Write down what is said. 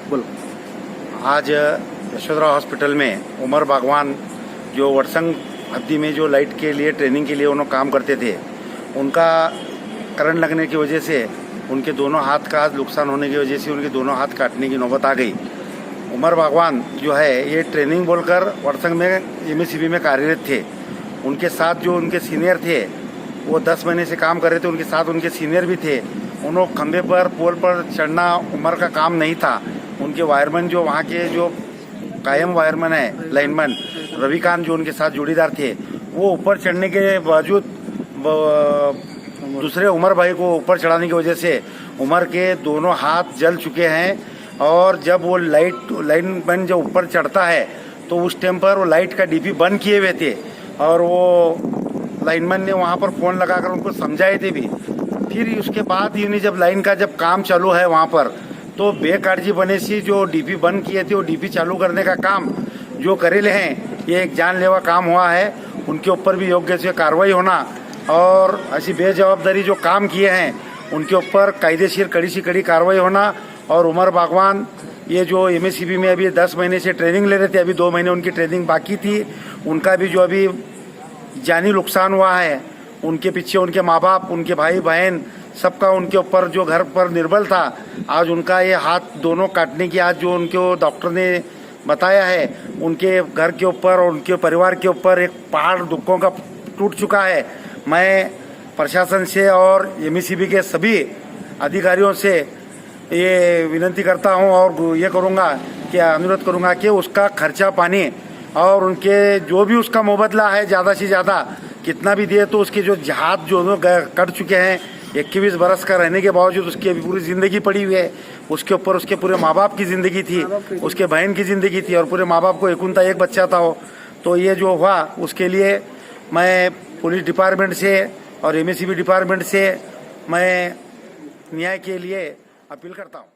बोलो। आज यशोधरा हॉस्पिटल में उमर बागवान जो वटसंग हद्दी में जो लाइट के लिए ट्रेनिंग के लिए उन्होंने काम करते थे, उनका करंट लगने की वजह से उनके दोनों हाथ का आज नुकसान होने की वजह से उनके दोनों हाथ काटने की नौबत आ गई। उमर बागवान जो है ये ट्रेनिंग बोलकर वटसंग में एमएससीबी में कार्यरत थे। उनके साथ जो उनके सीनियर थे वो 10 महीने से काम कर रहे थे, उनके साथ उनके सीनियर भी थे। उन्होंने खंभे पर पोल पर चढ़ना उमर का काम नहीं था। उनके वायरमैन जो वहाँ के जो कायम वायरमैन है लाइनमैन रविकांत जो उनके साथ जोड़ीदार थे, वो ऊपर चढ़ने के बावजूद दूसरे उमर भाई को ऊपर चढ़ाने की वजह से उमर के दोनों हाथ जल चुके हैं। और जब वो लाइनमैन जब ऊपर चढ़ता है तो उस टाइम पर वो लाइट का डीपी बंद किए हुए थे और वो लाइनमैन ने वहाँ पर फ़ोन लगाकर उनको समझाए थे भी। फिर उसके बाद ही जब लाइन का जब काम चालू है वहाँ पर तो बेकार्जी बने सी जो डीपी बंद किए थे वो डीपी चालू करने का काम जो करेले हैं, ये एक जानलेवा काम हुआ है। उनके ऊपर भी योग्य से कार्रवाई होना और ऐसी बेजवाबदारी जो काम किए हैं उनके ऊपर कायदेशीर कड़ी से कड़ी कार्रवाई होना। और उमर बागवान ये जो एमएससीबी में अभी 10 महीने से ट्रेनिंग ले रहे थे, अभी 2 महीने उनकी ट्रेनिंग बाकी थी, उनका भी जो अभी जानी नुकसान हुआ है, उनके पीछे उनके माँ बाप, उनके भाई बहन सबका उनके ऊपर जो घर पर निर्बल था, आज उनका ये हाथ दोनों काटने की आज जो उनको डॉक्टर ने बताया है, उनके घर के ऊपर और उनके परिवार के ऊपर एक पहाड़ दुखों का टूट चुका है। मैं प्रशासन से और एमएससीबी के सभी अधिकारियों से ये विनती करता हूं और ये करूंगा कि अनुरोध करूंगा कि उसका खर्चा पानी और उनके जो भी उसका मुबदला है ज़्यादा से ज़्यादा कितना भी दिए तो उसके जो हाथ जो कट चुके हैं, 21 बरस का रहने के बावजूद उसकी अभी पूरी ज़िंदगी पड़ी हुई है, उसके ऊपर उसके पूरे माँ बाप की ज़िंदगी थी, उसके बहन की ज़िंदगी थी और पूरे माँ बाप को एक बच्चा था हो। तो ये जो हुआ उसके लिए मैं पुलिस डिपार्टमेंट से और एमएससीबी डिपार्टमेंट से मैं न्याय के लिए अपील करता हूँ।